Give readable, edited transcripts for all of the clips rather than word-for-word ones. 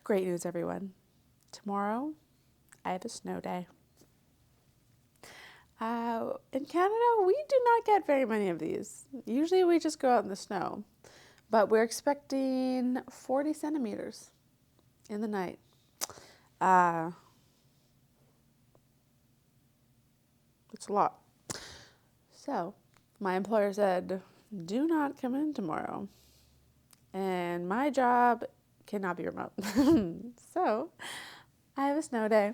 Great news, everyone. Tomorrow, I have a snow day. In Canada, we do not get very many of these. Usually we just go out in the snow. But we're expecting 40 centimeters in the night. It's a lot. So, my employer said, do not come in tomorrow. And my job cannot be remote. So, I have a snow day.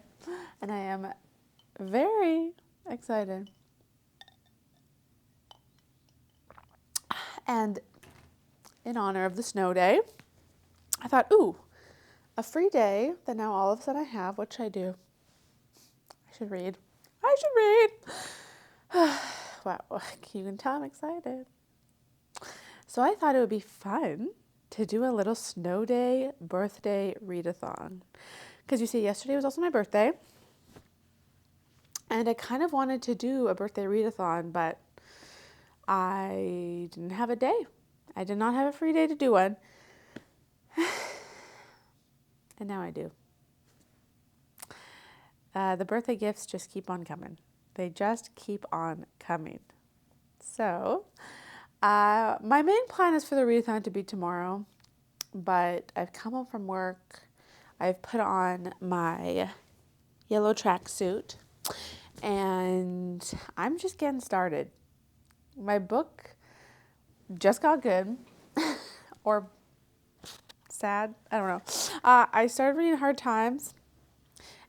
And I am very excited. And in honor of the snow day, I thought, ooh, a free day that now all of a sudden I have. What should I do? I should read. Wow, you can tell I'm excited. So I thought it would be fun to do a little snow day birthday read-a-thon. Because you see, yesterday was also my birthday. And I kind of wanted to do a birthday read-a-thon, but I didn't have a day. I did not have a free day to do one. And now I do. The birthday gifts just keep on coming. They just keep on coming. So, my main plan is for the readathon to be tomorrow, but I've come home from work. I've put on my yellow tracksuit, and I'm just getting started. My book just got good, or sad. I don't know. I started reading Hard Times,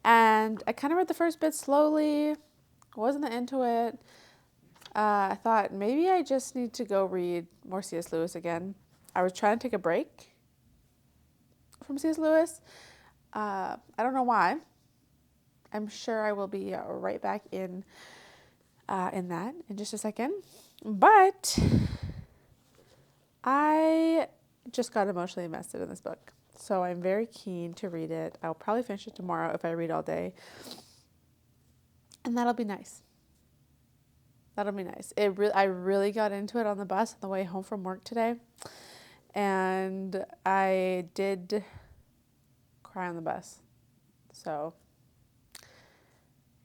and I kind of read the first bit slowly. Wasn't into it. I thought maybe I just need to go read more C.S. Lewis again. I was trying to take a break from C.S. Lewis. I don't know why. I'm sure I will be right back in that in just a second. But I just got emotionally invested in this book. So I'm very keen to read it. I'll probably finish it tomorrow if I read all day. And that'll be nice. That'll be nice. I really got into it on the bus on the way home from work today. And I did cry on the bus. So,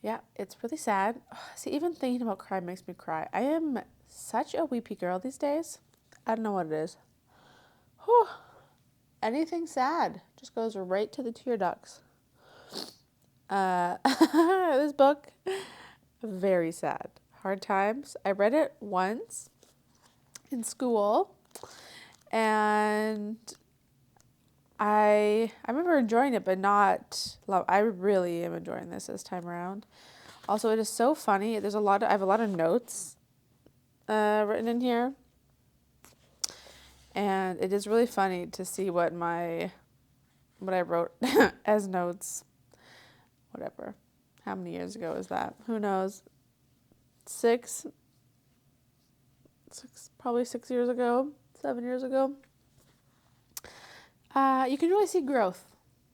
yeah, it's really sad. See, even thinking about crying makes me cry. I am such a weepy girl these days. I don't know what it is. Whew. Anything sad just goes right to the tear ducts. This book, very sad. Hard Times. I read it once in school, and I remember enjoying it, but not love. I really am enjoying this time around. Also, it is so funny. I have a lot of notes written in here, and it is really funny to see what I wrote as notes. Whatever. How many years ago is that? Who knows? Probably 6 years ago, 7 years ago. You can really see growth.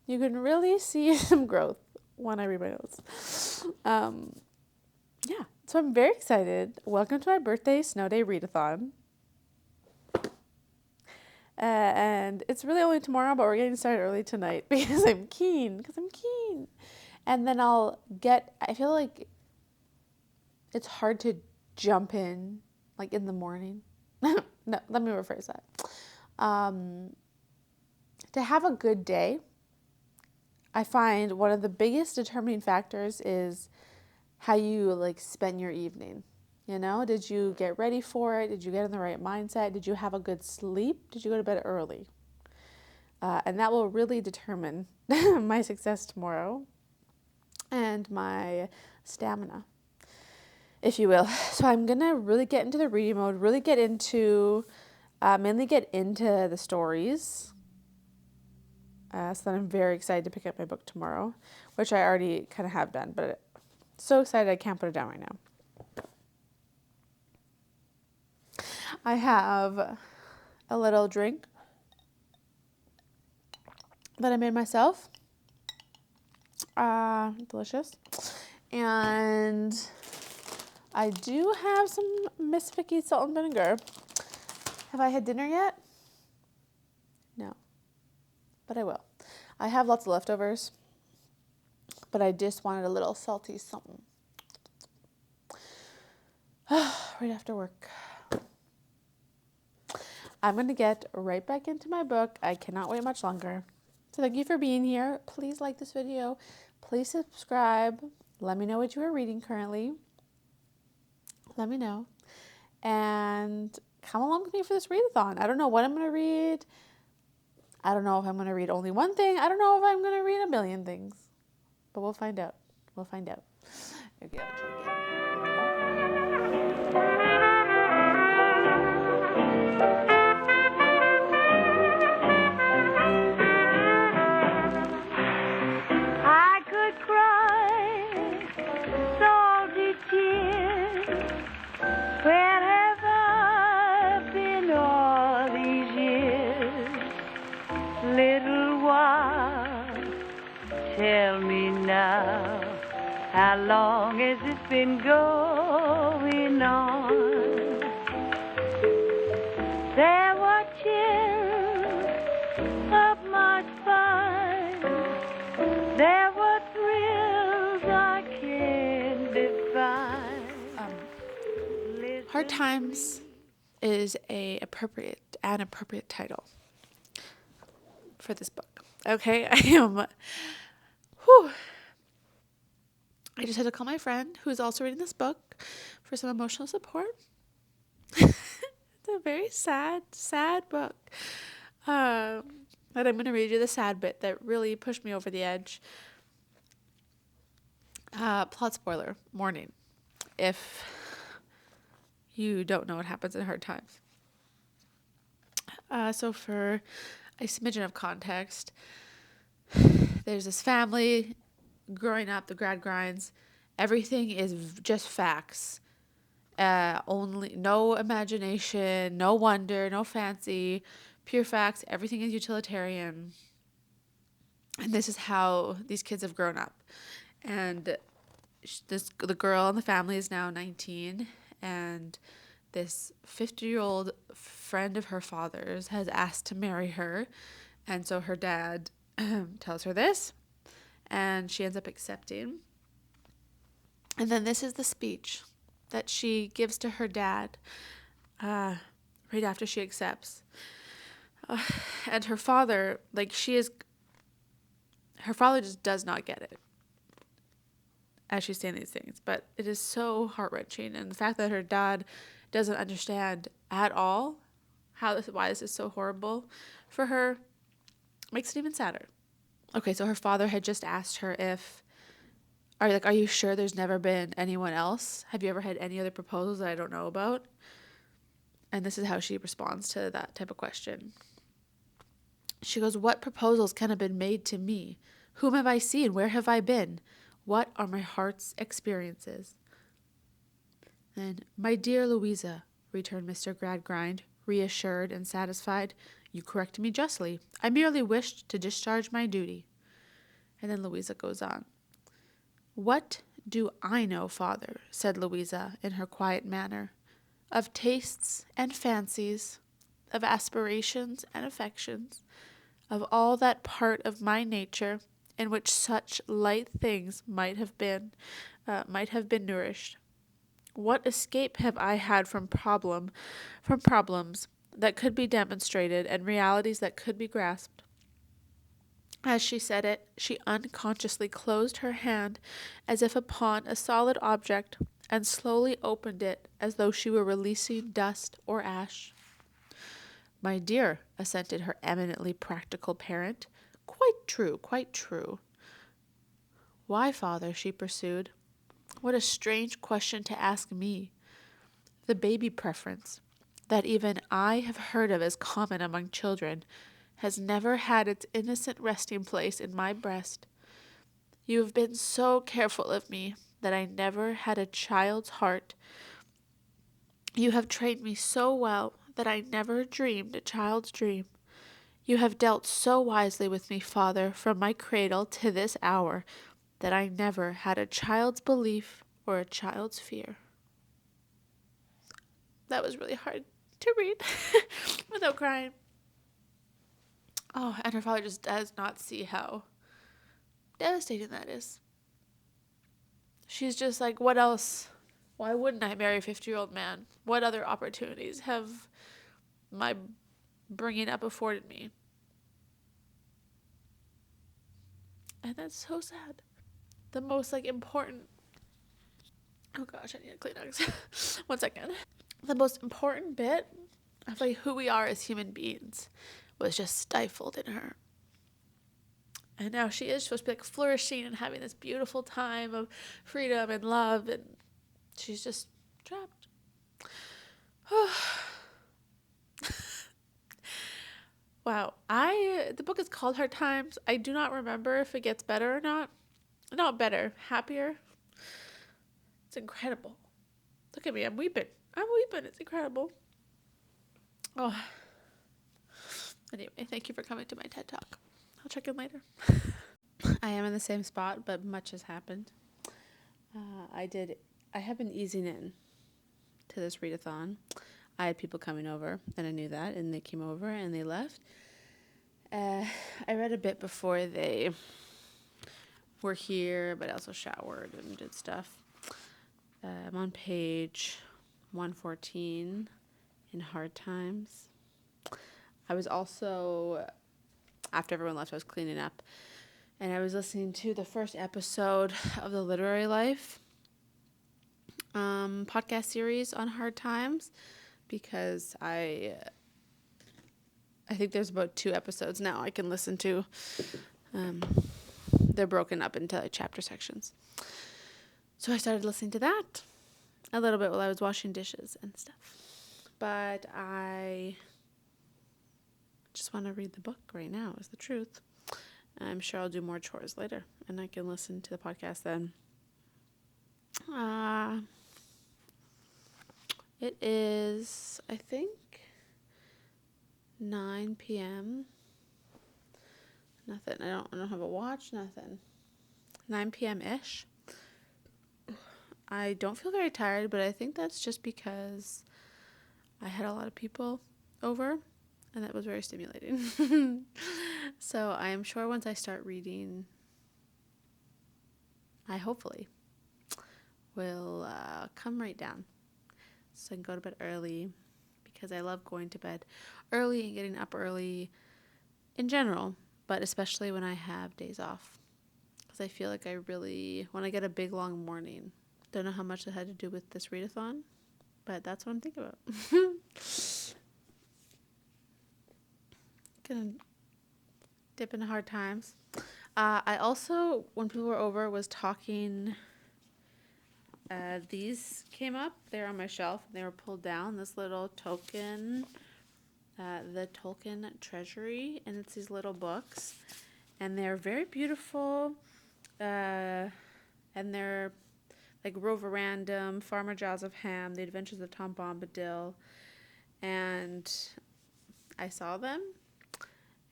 You can really see some growth when I read my notes. Yeah, so I'm very excited. Welcome to my birthday snow day readathon. And it's really only tomorrow, but we're getting started early tonight because I'm keen. And then I feel like it's hard to jump in, like in the morning. No, let me rephrase that. To have a good day, I find one of the biggest determining factors is how you spend your evening. You know, did you get ready for it? Did you get in the right mindset? Did you have a good sleep? Did you go to bed early? And that will really determine my success tomorrow and my stamina, if you will. So I'm going to really get into the reading mode, really get into, mainly get into the stories. So then I'm very excited to pick up my book tomorrow, which I already kind of have done, but so excited I can't put it down right now. I have a little drink that I made myself. Delicious. And I do have some Miss Vicky's salt and vinegar. Have I had dinner yet? No, but I will. I have lots of leftovers, but I just wanted a little salty something right after work. I'm going to get right back into my book. I cannot wait much longer. So thank you for being here. Please like this video. Please subscribe. Let me know what you are reading currently. Let me know. And come along with me for this read-a-thon. I don't know what I'm going to read. I don't know if I'm going to read only one thing. I don't know if I'm going to read a million things. But we'll find out. We'll find out. Okay, I'll try again. I could cry salty tears. Where have I been all these years? Little one, tell me now, how long has this been going on? There were chills up my spine. There were thrills I can't define. Hard Times is an appropriate title for this book. Okay, I just had to call my friend who's also reading this book for some emotional support. It's a very sad book. But I'm going to read you the sad bit that really pushed me over the edge. Plot spoiler, warning. If you don't know what happens in Hard Times. So for a smidgen of context, there's this family growing up, the Gradgrinds. Everything is just facts. Only no imagination, no wonder, no fancy, pure facts. Everything is utilitarian. And this is how these kids have grown up. And the girl in the family is now 19, and this 50-year-old friend of her father's has asked to marry her. And so her dad tells her this, and she ends up accepting. And then this is the speech that she gives to her dad right after she accepts. And her father, her father just does not get it as she's saying these things. But it is so heart-wrenching. And the fact that her dad doesn't understand at all why this is so horrible for her makes it even sadder. Okay, so her father had just asked her are you sure there's never been anyone else? Have you ever had any other proposals that I don't know about? And this is how she responds to that type of question. She goes, what proposals can have been made to me? Whom have I seen? Where have I been? What are my heart's experiences? Then, my dear Louisa, returned Mr Gradgrind, reassured and satisfied, you correct me justly. I merely wished to discharge my duty. And then Louisa goes on. What do I know, father, said Louisa in her quiet manner, of tastes and fancies, of aspirations and affections, of all that part of my nature in which such light things might have been nourished. What escape have I had from problems that could be demonstrated and realities that could be grasped? As she said it, she unconsciously closed her hand as if upon a solid object and slowly opened it as though she were releasing dust or ash. My dear, assented her eminently practical parent, quite true, quite true. Why, father, she pursued. What a strange question to ask me. The baby preference, that even I have heard of as common among children, has never had its innocent resting place in my breast. You have been so careful of me that I never had a child's heart. You have trained me so well that I never dreamed a child's dream. You have dealt so wisely with me, father, from my cradle to this hour, that I never had a child's belief or a child's fear. That was really hard to read without crying. Oh, and her father just does not see how devastating that is. She's just like, what else? Why wouldn't I marry a 50-year-old man? What other opportunities have my bringing up afforded me? And that's so sad. The most like important, oh gosh, I need a Kleenex. 1 second. The most important bit of like who we are as human beings was just stifled in her. And now she is supposed to be like flourishing and having this beautiful time of freedom and love, and she's just trapped. Wow. The book is called Hard Times. I do not remember if it gets better or not. Not better, happier. It's incredible. Look at me, I'm weeping. It's incredible. Oh. Anyway, thank you for coming to my TED Talk. I'll check in later. I am in the same spot, but much has happened. I have been easing in to this read-a-thon. I had people coming over, and I knew that, and they came over and they left. I read a bit before they were here, but I also showered and did stuff. I'm on page 114 in Hard Times. I was also, after everyone left, I was cleaning up, and I was listening to the first episode of the Literary Life podcast series on Hard Times, because I think there's about 2 episodes now I can listen to. They're broken up into like chapter sections. So I started listening to that a little bit while I was washing dishes and stuff. But I just want to read the book right now, is the truth. I'm sure I'll do more chores later, and I can listen to the podcast then. It is, I think, 9 p.m. Nothing. I don't have a watch, nothing. 9 p.m.-ish. I don't feel very tired, but I think that's just because I had a lot of people over, and that was very stimulating. So I am sure once I start reading, I hopefully will come right down, so I can go to bed early, because I love going to bed early and getting up early in general, but especially when I have days off, because I feel like when I get a big long morning, don't know how much that had to do with this read-a-thon, but that's what I'm thinking about. Gonna dip into Hard Times. I also, when people were over, was talking. These came up. They were on my shelf. They were pulled down. This little token, the Tolkien Treasury, and it's these little books, and they're very beautiful. And they're like Rover Random, Farmer Jaws of Ham, The Adventures of Tom Bombadil, and I saw them,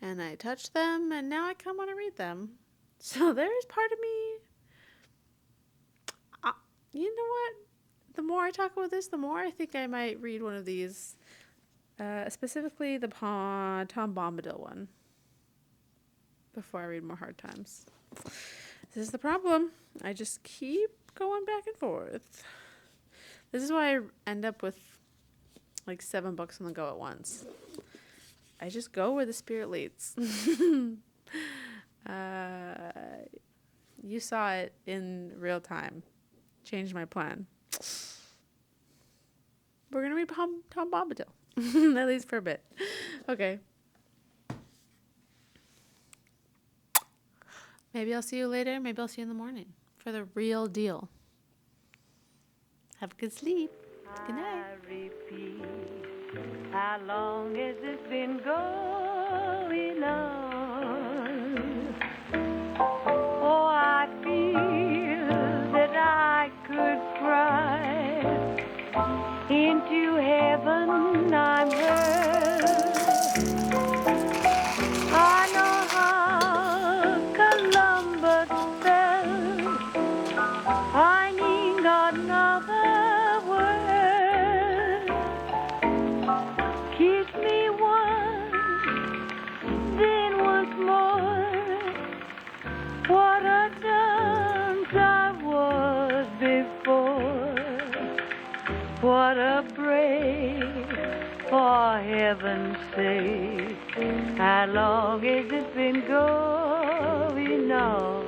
and I touched them, and now I kind of want to read them. So there is part of me, you know what? The more I talk about this, the more I think I might read one of these, specifically the Tom Bombadil one, before I read more Hard Times. This is the problem. I just keep going back and forth. This is why I end up with like 7 books on the go at once. I just go where the spirit leads. You saw it in real time. Changed my plan. We're going to read Tom Bombadil. At least for a bit. Okay. Maybe I'll see you later. Maybe I'll see you in the morning for the real deal. Have a good sleep. Good night. I repeat, how long has this been going on? Oh, I feel that I could cry into heaven. I'm hurt. I know how Columbus fell. I need another word. Kiss me once, then For heaven's sake, how long has it been going on?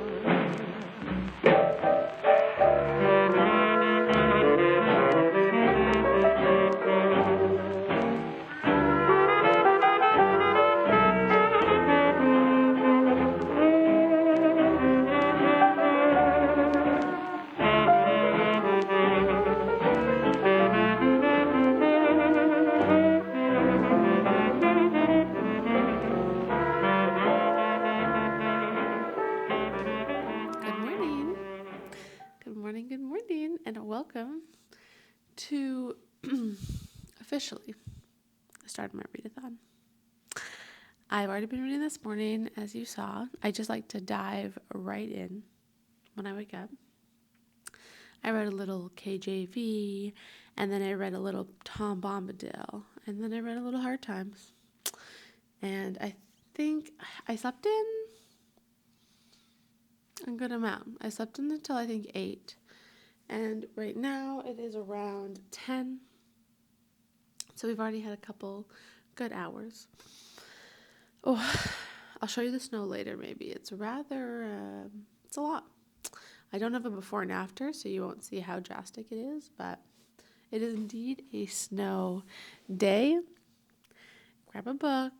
Good morning, and welcome to officially the start of my read-a-thon. I've already been reading this morning, as you saw. I just like to dive right in when I wake up. I read a little KJV, and then I read a little Tom Bombadil, and then I read a little Hard Times. And I think I slept in a good amount. I slept in until I think 8. And right now it is around 10. So we've already had a couple good hours. Oh, I'll show you the snow later maybe. It's rather, it's a lot. I don't have a before and after, so you won't see how drastic it is, but it is indeed a snow day. Grab a book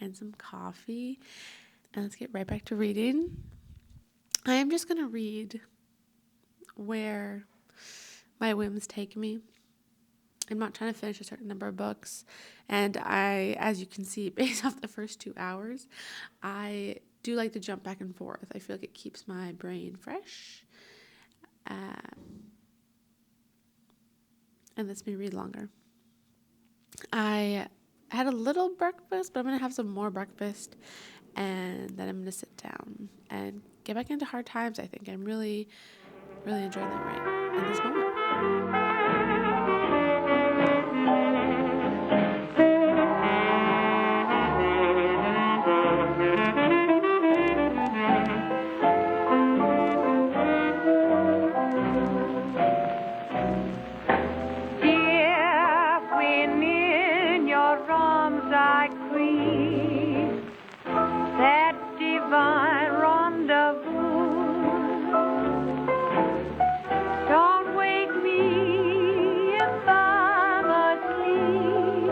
and some coffee, and let's get right back to reading. I am just going to read where my whims take me. I'm not trying to finish a certain number of books, and I, as you can see, based off the first 2 hours, I do like to jump back and forth. I feel like it keeps my brain fresh, and lets me read longer. I had a little breakfast, but I'm going to have some more breakfast, and then I'm going to sit down and get back into Hard Times. I think I'm really enjoying that right in this moment. Dear, when in your arms I crave that divine rendezvous. Don't wake me if I'm asleep.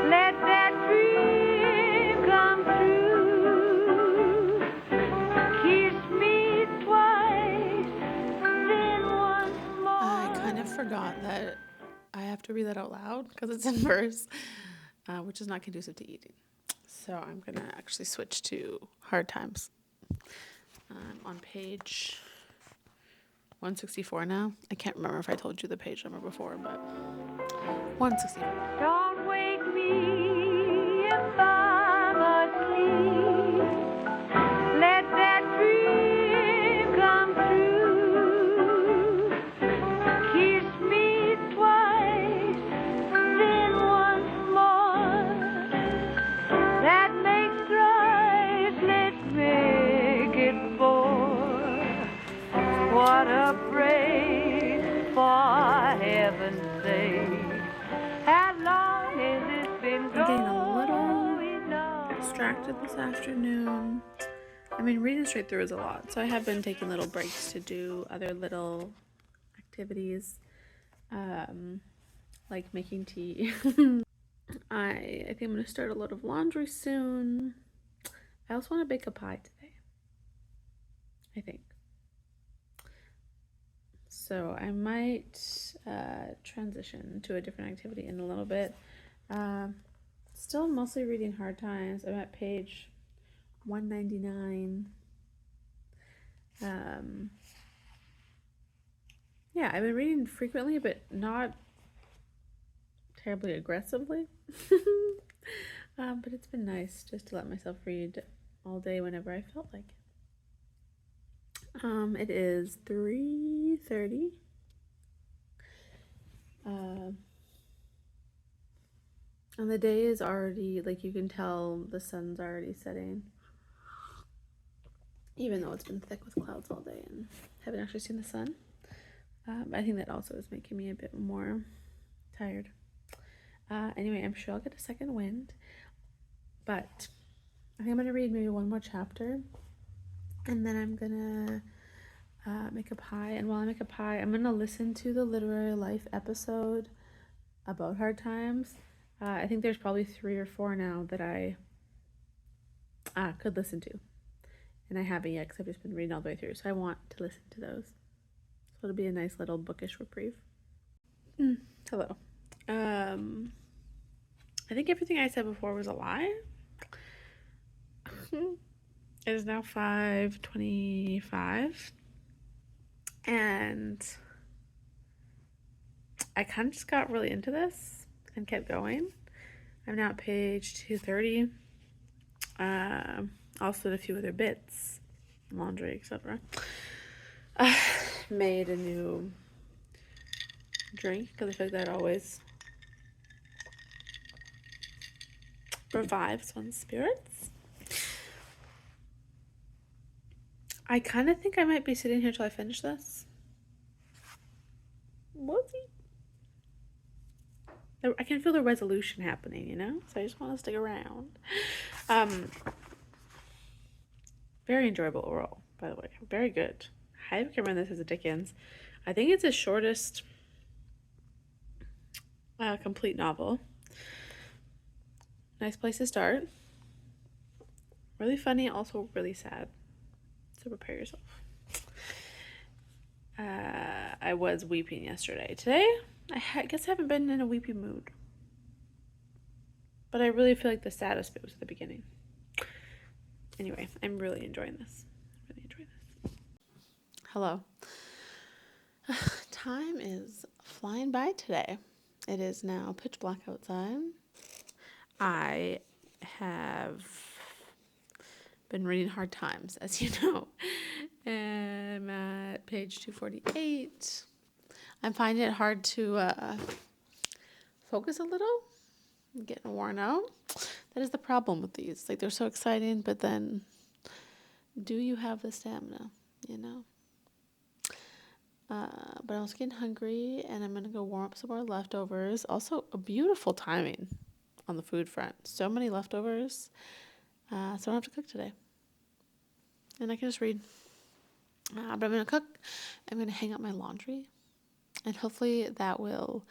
Let that dream come true. Kiss me twice, then once more. I kind of forgot that I have to read that out loud because it's in verse, which is not conducive to eating. So I'm going to actually switch to Hard Times. On page 164 now. I can't remember if I told you the page number before, but 164. Don't wake me if I'm asleep. Let that dream come true. Kiss me twice, then once more. That makes thrice, let's make it 4. What a praise, for heaven's sake. How long has it been I'm getting a little going on? distracted this afternoon. I mean, reading straight through is a lot, so I have been taking little breaks to do other little activities, like making tea. I think I'm going to start a load of laundry soon. I also want to bake a pie today, I think. So I might transition to a different activity in a little bit. Still mostly reading Hard Times. I'm at page 199. Yeah, I've been reading frequently, but not terribly aggressively. But it's been nice just to let myself read all day whenever I felt like it. It is 3:30. And the day is already, like, you can tell the sun's already setting, even though it's been thick with clouds all day and haven't actually seen the sun. I think that also is making me a bit more tired. Anyway, I'm sure I'll get a second wind, but I think I'm going to read maybe one more chapter, and then I'm going to make a pie. And while I make a pie, I'm going to listen to the Literary Life episode about hard times. I think there's probably 3 or 4 now that I could listen to, and I haven't yet because I've just been reading all the way through, so I want to listen to those. So it'll be a nice little bookish reprieve. Hello. I think everything I said before was a lie. It is now 5:25, and I kind of just got really into this and kept going. I'm now at page 230. Also did a few other bits, laundry, etc. Made a new drink because I feel like that always revives one's spirits. I kind of think I might be sitting here till I finish this. Whoopsie. I can feel the resolution happening, you know? So I just want to stick around. Very enjoyable overall, by the way. Very good. I recommend this as a Dickens. I think it's his shortest complete novel. Nice place to start. Really funny, also really sad. So prepare yourself. I was weeping yesterday. Today, I guess I haven't been in a weepy mood. But I really feel like the saddest bit was at the beginning. Anyway, I'm really enjoying this. Hello. Time is flying by today. It is now pitch black outside. I have been reading Hard Times, as you know. I'm at page 248. I'm finding it hard to focus a little. I'm getting worn out. That is the problem with these. Like, they're so exciting, but then do you have the stamina, you know? But I was getting hungry, and I'm going to go warm up some more leftovers. Also, a beautiful timing on the food front. So many leftovers. So I don't have to cook today. And I can just read. But I'm going to cook. I'm going to hang up my laundry. And hopefully that will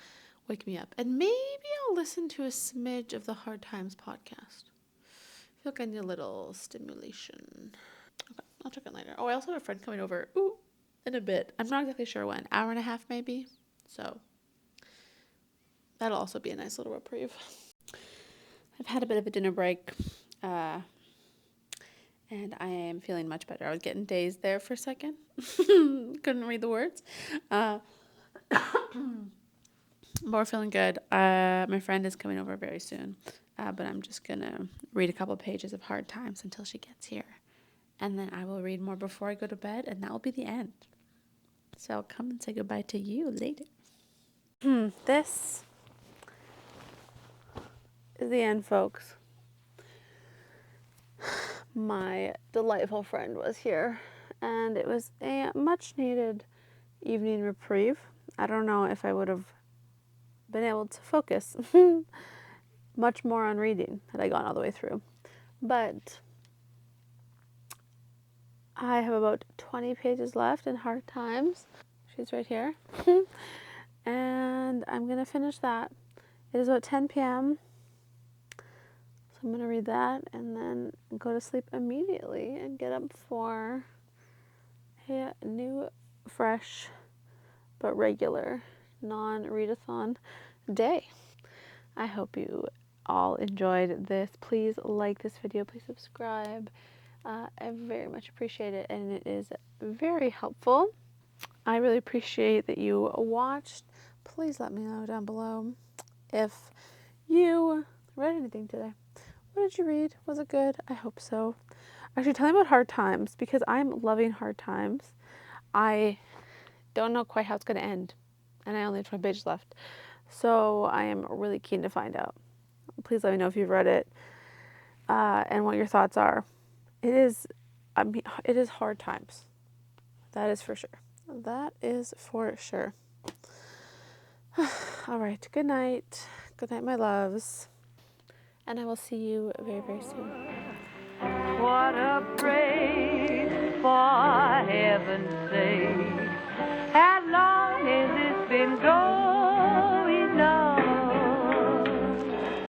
wake me up. And maybe I'll listen to a smidge of the Hard Times podcast. I feel like I need a little stimulation. Okay, I'll check it later. Oh, I also have a friend coming over. Ooh, in a bit. I'm not exactly sure when. Hour and a half maybe. So that'll also be a nice little reprieve. I've had a bit of a dinner break. And I am feeling much better. I was getting dazed there for a second. Couldn't read the words. More feeling good. My friend is coming over very soon. But I'm just going to read a couple pages of Hard Times until she gets here. And then I will read more before I go to bed. And that will be the end. So I'll come and say goodbye to you later. This is the end, folks. My delightful friend was here, and it was a much-needed evening reprieve. I don't know if I would have been able to focus much more on reading had I gone all the way through. But I have about 20 pages left in Hard Times. She's right here. And I'm going to finish that. It is about 10 p.m., I'm going to read that and then go to sleep immediately and get up for a new, fresh, but regular non-read-a-thon day. I hope you all enjoyed this. Please like this video. Please subscribe. I very much appreciate it, and it is very helpful. I really appreciate that you watched. Please let me know down below if you read anything today. What did you read? Was it good? I hope so. Actually, tell me about Hard Times, because I'm loving Hard Times. I don't know quite how it's going to end, and I only have 20 pages left. So I am really keen to find out. Please let me know if you've read it and what your thoughts are. It is Hard Times. That is for sure. That is for sure. All right. Good night. Good night, my loves. And I will see you very, very soon. What a praise, for heaven's sake.